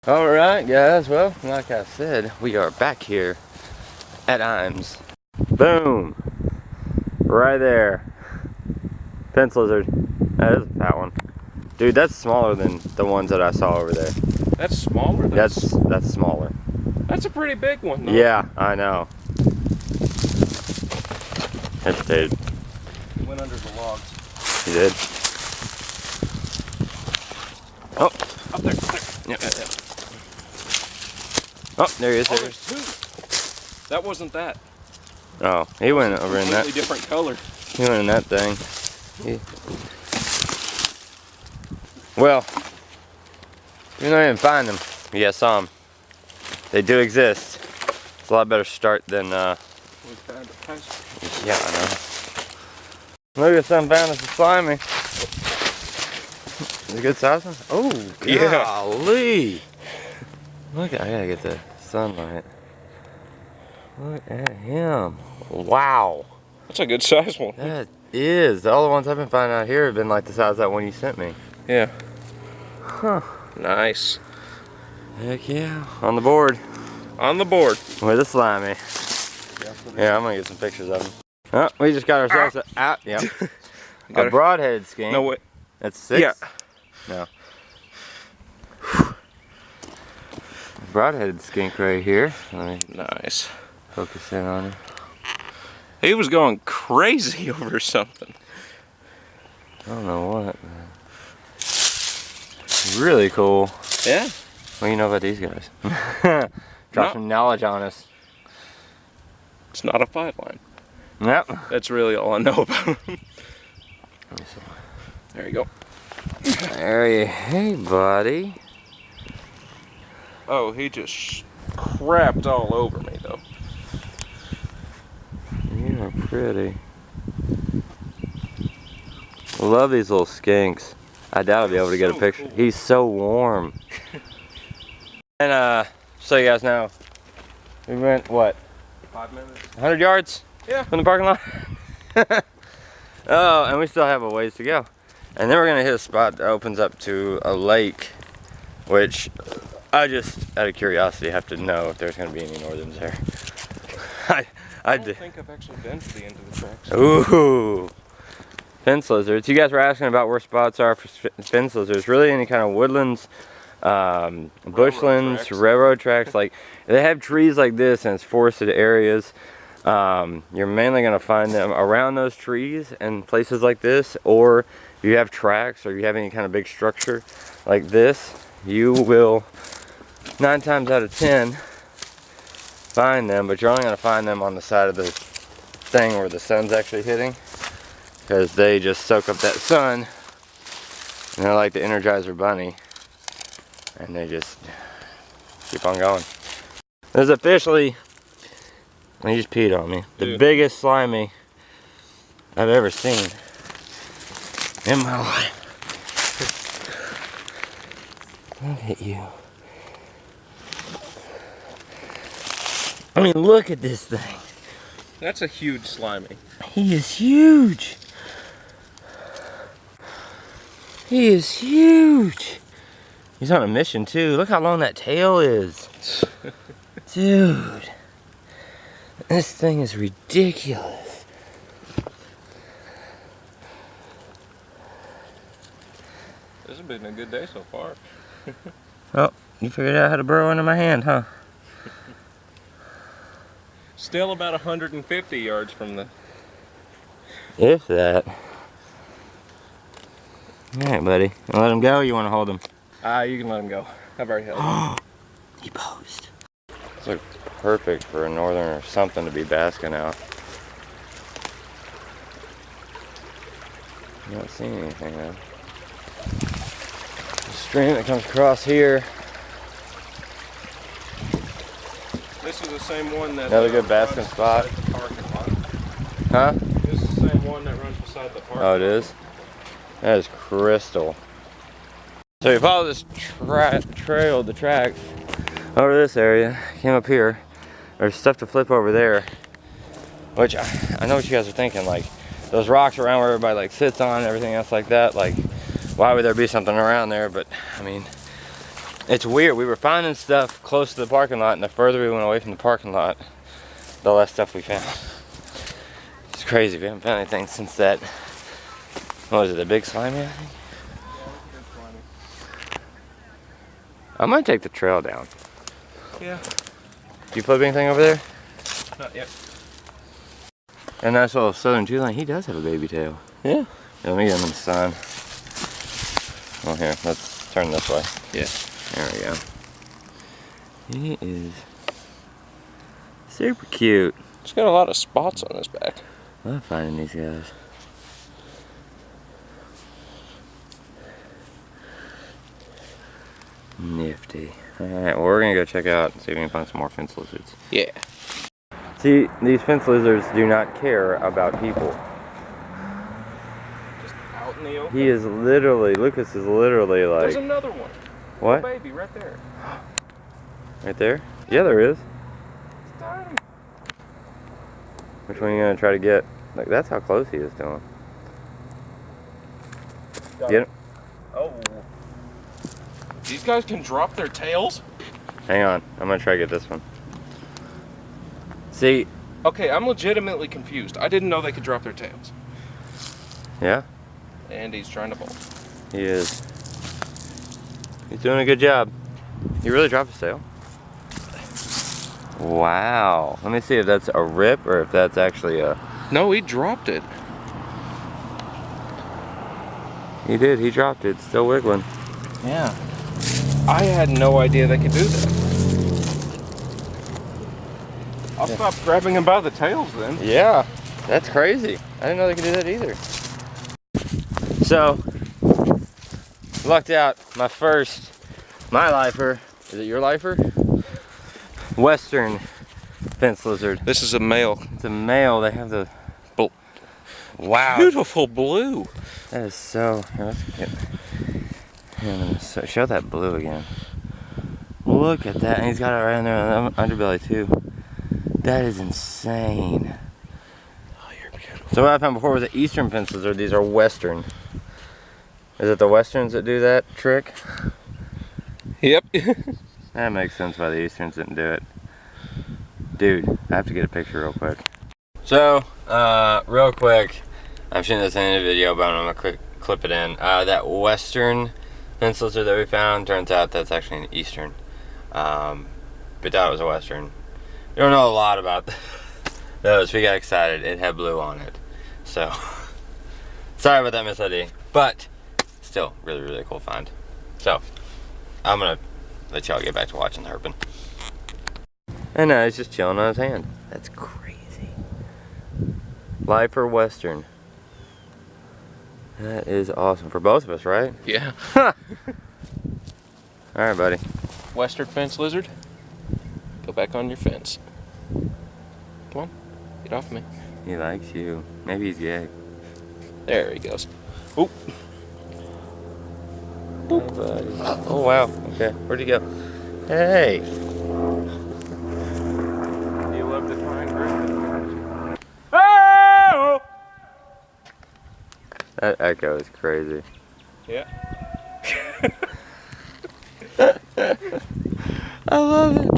Alright guys, well, like I said, we are back here at Ijams. Boom! Right there. Fence lizard. That is a fat one. Dude, that's smaller than the ones that I saw over there. That's smaller? That's smaller. That's a pretty big one though. Yeah, I know. Dude. He went under the logs. He did? Oh! Up there, Yep. Oh, there he is. Oh, there's two. That wasn't that. Oh, he went over in that. Completely different color. He went in that thing. Well, you don't even find them. Yeah, I saw them. They do exist. It's a lot better start than, yeah, I know. Look at something found us a slimy. Is it a good size one? Oh, golly. Look, I gotta get the sunlight. Look at him. Wow. That's a good size one. That is. All the ones I've been finding out here have been like the size of that one you sent me. Yeah. Huh. Nice. Heck yeah. On the board. On the board. With a slimy. Yeah, I'm gonna get some pictures of him. Oh, we just got ourselves out. Yep. A broad-headed skink. No way. That's 6? Yeah. No. Broad-headed skink right here. Nice. Focus in on him. He was going crazy over something. I don't know what. Really cool. Yeah. What do you know about these guys? Drop some knowledge on us. It's not a fight line. Yep. That's really all I know about him. There you go. There you. Hey, buddy. Oh, he just crapped all over me, though. You are pretty. Love these little skinks. I doubt I'll be able to get a picture. Cool. He's so warm. And so you guys know, we went what? 5 minutes. 100 yards? Yeah. From the parking lot? Oh, and we still have a ways to go. And then we're gonna hit a spot that opens up to a lake, which I just, out of curiosity, have to know if there's gonna be any northerns there. I don't think I've actually been to the end of the tracks. Ooh. Fence lizards. You guys were asking about where spots are for fence lizards. Really any kind of woodlands, bushlands, railroad tracks. Like, they have trees like this and it's forested areas. You're mainly going to find them around those trees and places like this, or if you have tracks or you have any kind of big structure like this, you will 9 times out of 10 find them, but you're only going to find them on the side of the thing where the sun's actually hitting, because they just soak up that sun and they're like the Energizer Bunny and they just keep on going. There's officially, he just peed on me, the biggest slimy I've ever seen in my life. Look at you. I mean, look at this thing. That's a huge slimy. He is huge. He is huge. He's on a mission too. Look how long that tail is. Dude. This thing is ridiculous. This has been a good day so far. Oh, you figured out how to burrow into my hand, huh? Still about 150 yards from the... If that. Alright, buddy. You wanna let him go or you want to hold him? You can let him go. I've already held him. He posed. This looks perfect for a northern or something to be basking out. I'm not seeing anything though. The stream that comes across here. This is the same one that... Another good basking spot. Huh? This is the same one that runs beside the park. Oh, it is? That is crystal. So you follow this trail, the tracks, over this area, came up here. There's stuff to flip over there, which I know what you guys are thinking, like those rocks around where everybody like sits on and everything else like that, like why would there be something around there? But I mean, It's weird. We were finding stuff close to the parking lot, and the further we went away from the parking lot, the less stuff we found. It's crazy. We haven't found anything since that. What was it? The big slimy, I think? I might take the trail down. Yeah. Do you flip anything over there? Not yet. And nice little southern two-line. He does have a baby tail. Yeah. Yeah, let me get him in the sun. Oh, here. Let's turn this way. Yeah. There we go. He is super cute. He's got a lot of spots on his back. I love finding these guys. Nifty. Alright, well, we're gonna go check out and see if we can find some more fence lizards. Yeah. See, these fence lizards do not care about people. Just out in the open. He is literally, Lucas is literally like... There's another one. What? A baby right there. Right there? Yeah, there is. It's tiny. Which one are you gonna try to get? Like, that's how close he is to him. Get him. Oh. These guys can drop their tails? Hang on, I'm gonna try to get this one. See? Okay, I'm legitimately confused. I didn't know they could drop their tails. Yeah? And he's trying to bolt. He is. He's doing a good job. He really dropped his tail. Wow. Let me see if that's a rip or if that's actually a... No, he dropped it. He did, he dropped it. It's still wiggling. Yeah. I had no idea they could do that. I'll stop grabbing him by the tails then. Yeah, that's crazy. I didn't know they could do that either. So, lucked out my lifer. Is it your lifer? Western fence lizard. This is a male. It's a male. They have the... Wow. Beautiful blue. That is so... Here, let's get... Here, show that blue again. Look at that. And he's got it right in there on the underbelly too. That is insane. Oh, you're beautiful. So what I found before was the eastern fence lizard. These are western. Is it the westerns that do that trick? Yep. That makes sense why the easterns didn't do it. Dude, I have to get a picture real quick. So, real quick, I've seen this in a video, but I'm gonna clip it in. That western fence lizard that we found, turns out that's actually an eastern. But that was a western. We don't know a lot about those. We got excited. It had blue on it. So, sorry about that Miss ID. But, still, really, really cool find. So, I'm gonna let y'all get back to watching the herping. And now he's just chilling on his hand. That's crazy. Lifer Western. That is awesome for both of us, right? Yeah. Alright, buddy. Western fence lizard. Go back on your fence. Come on. Get off me. He likes you. Maybe he's gay. There he goes. Oop. Hey, buddy. Oh, wow. Okay. Where'd he go? Hey. You love to try and grab it. Oh! That echo is crazy. Yeah. I love it.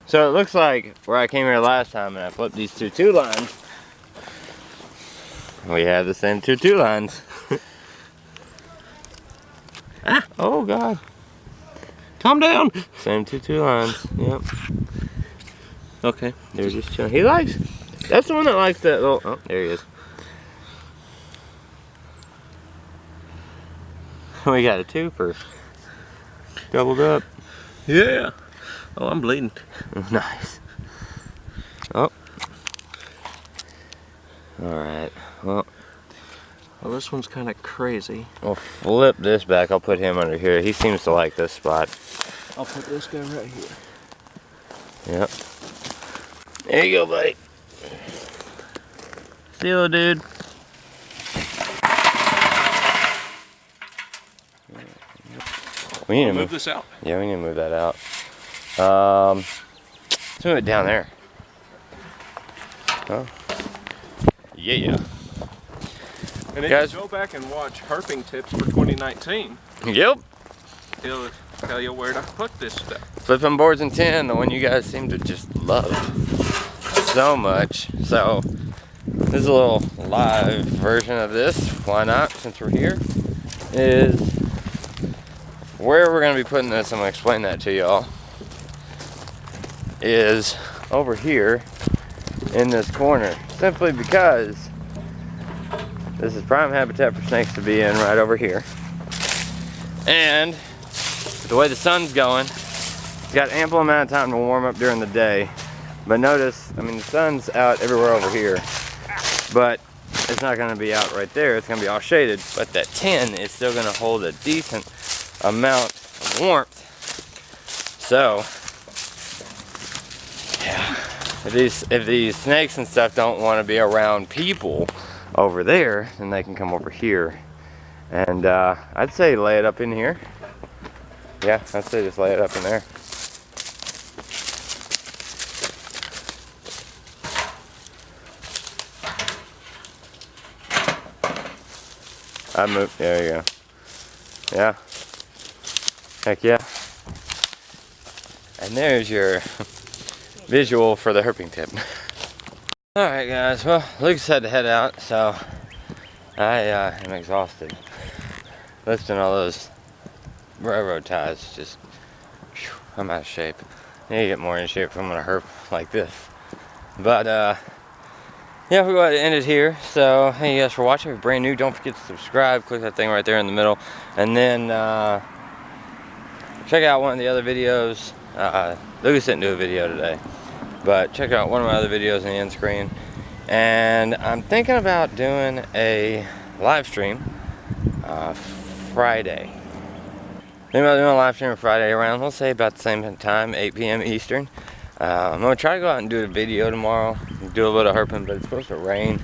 So it looks like where I came here last time and I flipped these two lines. We have the same two lines. Ah, oh God. Calm down. Same two lines. Yep. Okay. They're just chilling. He likes. That's the one that likes that little. Oh, there he is. We got a twofer. Doubled up. Yeah. Oh, I'm bleeding. Nice. Oh. Alright. Well, this one's kind of crazy. we'll flip this back. I'll put him under here. He seems to like this spot. I'll put this guy right here. Yep. There you go, buddy. See you, dude. We need to move this out. Yeah, we need to move that out. Let's move it down there. Oh. Yeah. And if Guys, you go back and watch herping tips for 2019, yep. tell you where to put this stuff. Flipping boards in tin, the one you guys seem to just love so much. So this is a little live version of this. Why not, since we're here? Is where we're gonna be putting this. I'm gonna explain that to y'all. Is over here in this corner, simply because this is prime habitat for snakes to be in, right over here. And with the way the sun's going, it's got ample amount of time to warm up during the day. But notice, I mean, the sun's out everywhere over here, but it's not gonna be out right there. It's gonna be all shaded, but that tin is still gonna hold a decent amount of warmth. So, yeah, if these snakes and stuff don't want to be around people over there, then they can come over here. And I'd say lay it up in here. Yeah, I'd say just lay it up in there. I moved, there you go. Yeah. Heck yeah. And there's your visual for the herping tip. Alright guys, well, Lucas had to head out, so I am exhausted. Lifting all those railroad ties, just, whew, I'm out of shape. I need to get more in shape if I'm gonna herp like this. But yeah, we'll go ahead and end it here. So thank you guys for watching. If you're brand new, don't forget to subscribe. Click that thing right there in the middle. And then check out one of the other videos. Lucas didn't do a video today, but check out one of my other videos in the end screen. And I'm thinking about doing a live stream Friday. Thinking about doing a live stream Friday around, let's say about the same time, 8 p.m. Eastern. I'm gonna try to go out and do a video tomorrow, do a little herping, but it's supposed to rain,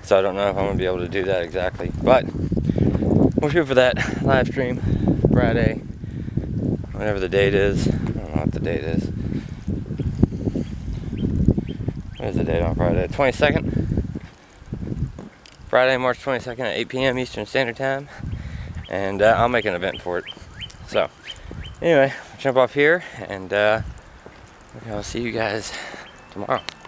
so I don't know if I'm gonna be able to do that exactly. But we'll shoot for that live stream Friday, whatever the date is. I don't know what the date is. What is the date on Friday? 22nd. Friday, March 22nd at 8 p.m. Eastern Standard Time, and I'll make an event for it. So anyway, I'll jump off here, and I'll see you guys